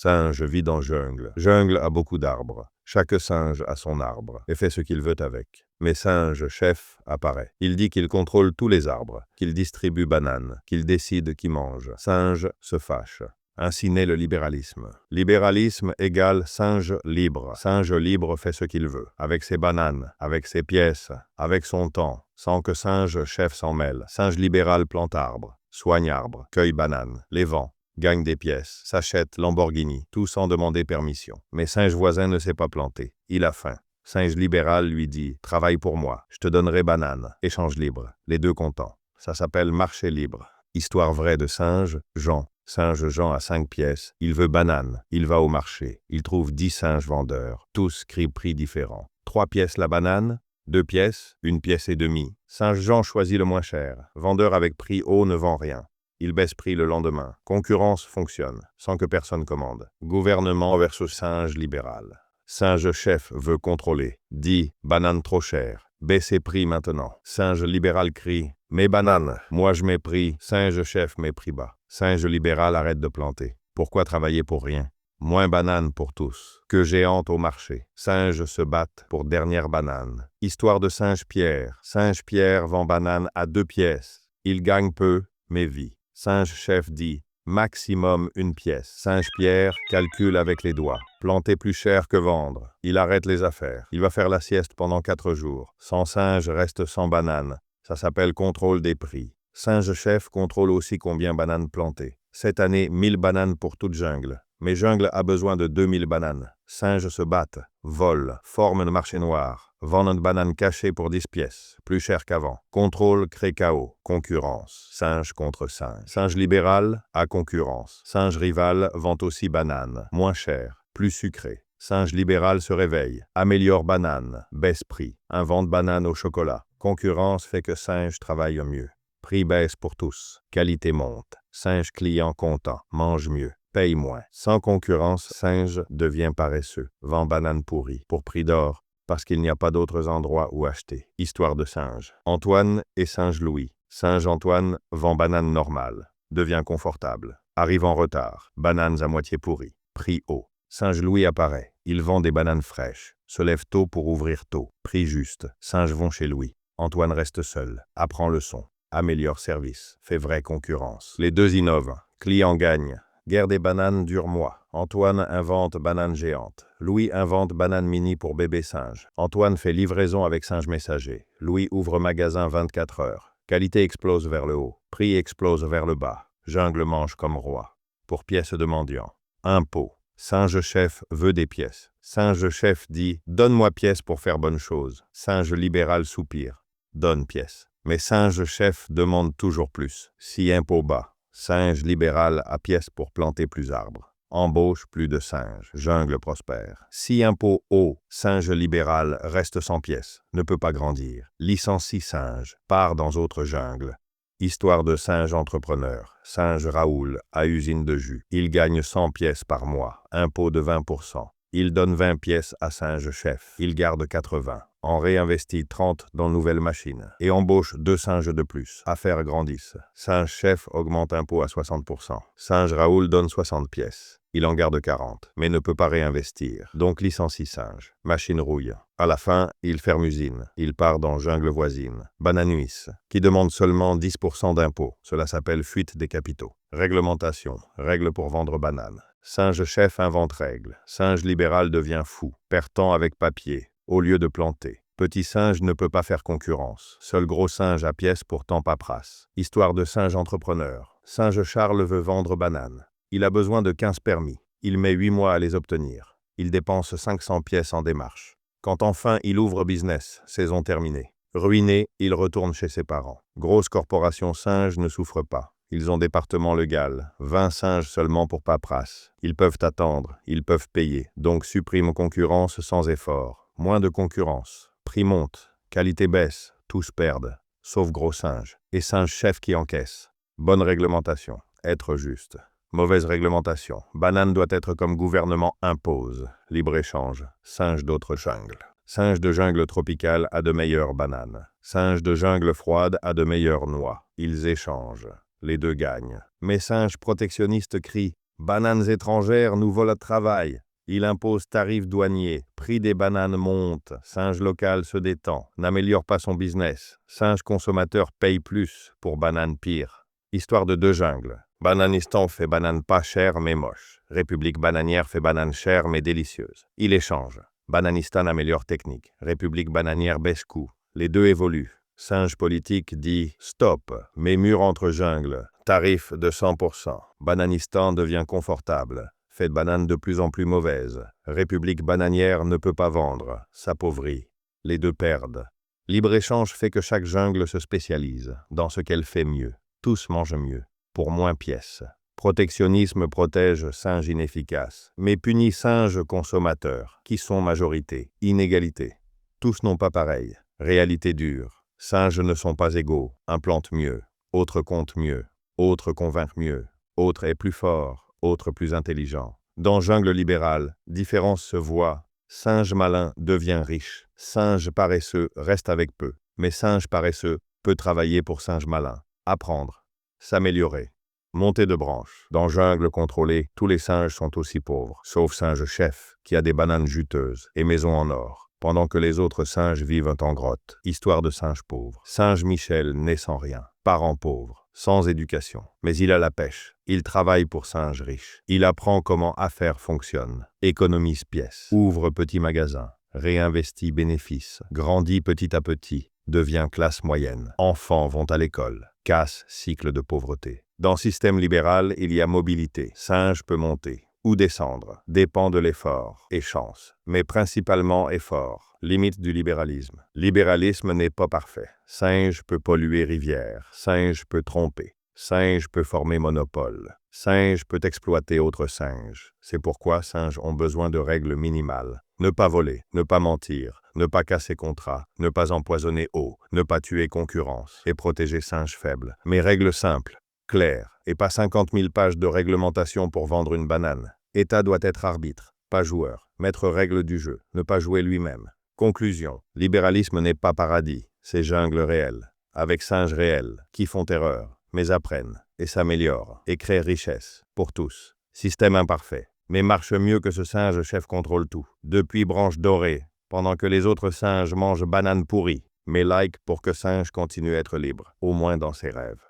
Singe vit dans jungle. Jungle a beaucoup d'arbres. Chaque singe a son arbre et fait ce qu'il veut avec. Mais singe chef apparaît. Il dit qu'il contrôle tous les arbres, qu'il distribue bananes, qu'il décide qui mange. Singe se fâche. Ainsi naît le libéralisme. Libéralisme égale singe libre. Singe libre fait ce qu'il veut, avec ses bananes, avec ses pièces, avec son temps, sans que singe chef s'en mêle. Singe libéral plante arbre, soigne arbre, cueille bananes, les vend, gagne des pièces, s'achète Lamborghini, tout sans demander permission. Mais singe voisin ne sait pas planter, il a faim. Singe libéral lui dit « Travaille pour moi, je te donnerai banane, échange libre, les deux contents. » Ça s'appelle marché libre. Histoire vraie de singe, Jean. Singe Jean a 5 pièces, il veut banane, il va au marché, il trouve 10 singes vendeurs, tous crient prix différents. 3 pièces la banane, 2 pièces, 1 pièce et demie. Singe Jean choisit le moins cher, vendeur avec prix haut ne vend rien. Il baisse prix le lendemain. Concurrence fonctionne, sans que personne commande. Gouvernement versus singe libéral. Singe chef veut contrôler, dit « banane trop chère, baissez prix maintenant ». Singe libéral crie « mes bananes, moi je mets prix ». Singe chef met prix bas. Singe libéral arrête de planter. Pourquoi travailler pour rien? Moins banane pour tous. Que géante au marché. Singes se battent pour dernière banane. Histoire de singe Pierre. Singe Pierre vend banane à 2 pièces. Il gagne peu, mais vit. Singe chef dit maximum 1 pièce. Singe Pierre calcule avec les doigts. Planter plus cher que vendre. Il arrête les affaires. Il va faire la sieste pendant 4 jours. 100 singes restent sans banane. Ça s'appelle contrôle des prix. Singe chef contrôle aussi combien bananes plantées. Cette année, 1000 bananes pour toute jungle. Mais jungle a besoin de 2000 bananes. Singes se battent, volent, forment le marché noir, vendent une banane cachée pour 10 pièces, plus cher qu'avant. Contrôle crée chaos, concurrence. Singe contre singe. Singe libéral a concurrence. Singe rival vend aussi banane, moins cher, plus sucré. Singe libéral se réveille, améliore banane, baisse prix, invente banane au chocolat. Concurrence fait que singe travaille mieux. Prix baisse pour tous, qualité monte, singe client content, mange mieux, paye moins. Sans concurrence, singe devient paresseux, vend banane pourrie, pour prix d'or, parce qu'il n'y a pas d'autres endroits où acheter. Histoire de singe. Antoine et singe Louis. Singe Antoine vend banane normale, devient confortable, arrive en retard, bananes à moitié pourries, prix haut. Singe Louis apparaît, il vend des bananes fraîches, se lève tôt pour ouvrir tôt, prix juste. Singes vont chez Louis. Antoine reste seul, apprend le son. Améliore service, fait vraie concurrence. Les deux innovent, client gagne. Guerre des bananes dure mois. Antoine invente banane géante. Louis invente banane mini pour bébé singe. Antoine fait livraison avec singe messager. Louis ouvre magasin 24 heures. Qualité explose vers le haut. Prix explose vers le bas. Jungle mange comme roi. Pour pièces de mendiant. Impôt. Singe chef veut des pièces. Singe chef dit « Donne-moi pièces pour faire bonne chose ». Singe libéral soupire. Donne pièces. Mais singe chef demande toujours plus. Si impôt bas, singe libéral a pièce pour planter plus arbres. Embauche plus de singes, jungle prospère. Si impôt haut, singe libéral reste sans pièces, ne peut pas grandir. Licencie singe, part dans autre jungle. Histoire de singe entrepreneur. Singe Raoul a usine de jus. Il gagne 100 pièces par mois, impôt de 20%. Il donne 20 pièces à singe chef. Il garde 80. En réinvestit 30 dans nouvelles machines et embauche 2 singes de plus. Affaires grandissent. Singe chef augmente impôt à 60%. Singe Raoul donne 60 pièces. Il en garde 40, mais ne peut pas réinvestir. Donc licencie singe. Machine rouille. À la fin, il ferme usine. Il part dans jungle voisine. Bananuis, qui demande seulement 10% d'impôt. Cela s'appelle fuite des capitaux. Réglementation. Règle pour vendre bananes. Singe chef invente règles. Singe libéral devient fou. Perd temps avec papier. Au lieu de planter. Petit singe ne peut pas faire concurrence. Seul gros singe a pièce pour tant paperasse. Histoire de singe entrepreneur. Singe Charles veut vendre bananes. Il a besoin de 15 permis. Il met 8 mois à les obtenir. Il dépense 500 pièces en démarche. Quand enfin il ouvre business, saison terminée. Ruiné, il retourne chez ses parents. Grosse corporation singe ne souffre pas. Ils ont département légal. 20 singes seulement pour paperasse. Ils peuvent attendre, ils peuvent payer. Donc supprime concurrence sans effort. Moins de concurrence. Prix monte. Qualité baisse. Tous perdent. Sauf gros singe. Et singe chef qui encaisse. Bonne réglementation. Être juste. Mauvaise réglementation. Banane doit être comme gouvernement impose. Libre-échange. Singe d'autres jungles. Singe de jungle tropicale a de meilleures bananes. Singe de jungle froide a de meilleures noix. Ils échangent. Les deux gagnent. Mais singe protectionniste crie Bananes étrangères nous volent le travail. Il impose tarifs douaniers, prix des bananes monte, singe local se détend, n'améliore pas son business, singe consommateur paye plus pour banane pire. Histoire de deux jungles. Bananistan fait banane pas chère mais moche. République bananière fait banane chère mais délicieuse. Il échange. Bananistan améliore technique. République bananière baisse coût. Les deux évoluent. Singe politique dit « stop », mais mur entre jungles. Tarif de 100%. Bananistan devient confortable. Fait de bananes de plus en plus mauvaises. République bananière ne peut pas vendre. S'appauvrit. Les deux perdent. Libre-échange fait que chaque jungle se spécialise dans ce qu'elle fait mieux. Tous mangent mieux, pour moins pièces. Protectionnisme protège singes inefficaces, mais punit singes consommateurs, qui sont majorité. Inégalité. Tous n'ont pas pareil. Réalité dure. Singes ne sont pas égaux. Un plante mieux. Autre compte mieux. Autre convainc mieux. Autre est plus fort. Autre plus intelligent. Dans jungle libérale, différence se voit. Singe malin devient riche. Singe paresseux reste avec peu. Mais singe paresseux peut travailler pour singe malin. Apprendre. S'améliorer. Monter de branches. Dans jungle contrôlée, tous les singes sont aussi pauvres, sauf singe chef, qui a des bananes juteuses et maisons en or, pendant que les autres singes vivent en grotte. Histoire de singe pauvre. Singe Michel naît sans rien. Parents pauvres. Sans éducation. Mais il a la pêche. Il travaille pour singe riche. Il apprend comment affaires fonctionnent. Économise pièces. Ouvre petit magasin. Réinvestit bénéfices. Grandit petit à petit. Devient classe moyenne. Enfants vont à l'école. Casse cycle de pauvreté. Dans système libéral, il y a mobilité. Singe peut monter ou descendre. Dépend de l'effort et chance. Mais principalement effort. Limite du libéralisme. Libéralisme n'est pas parfait. Singe peut polluer rivière. Singe peut tromper. Singe peut former monopole. Singe peut exploiter autres singes. C'est pourquoi singes ont besoin de règles minimales. Ne pas voler, ne pas mentir, ne pas casser contrat, ne pas empoisonner eau, ne pas tuer concurrence et protéger singes faibles. Mais règles simples, claires, et pas 50 000 pages de réglementation pour vendre une banane. État doit être arbitre, pas joueur. Mettre règles du jeu, ne pas jouer lui-même. Conclusion. Libéralisme n'est pas paradis, c'est jungle réel, avec singes réels, qui font erreur, mais apprennent, et s'améliorent, et créent richesse, pour tous. Système imparfait, mais marche mieux que ce singe chef contrôle tout. Depuis branche dorée, pendant que les autres singes mangent bananes pourries, mais like pour que singe continue à être libre, au moins dans ses rêves.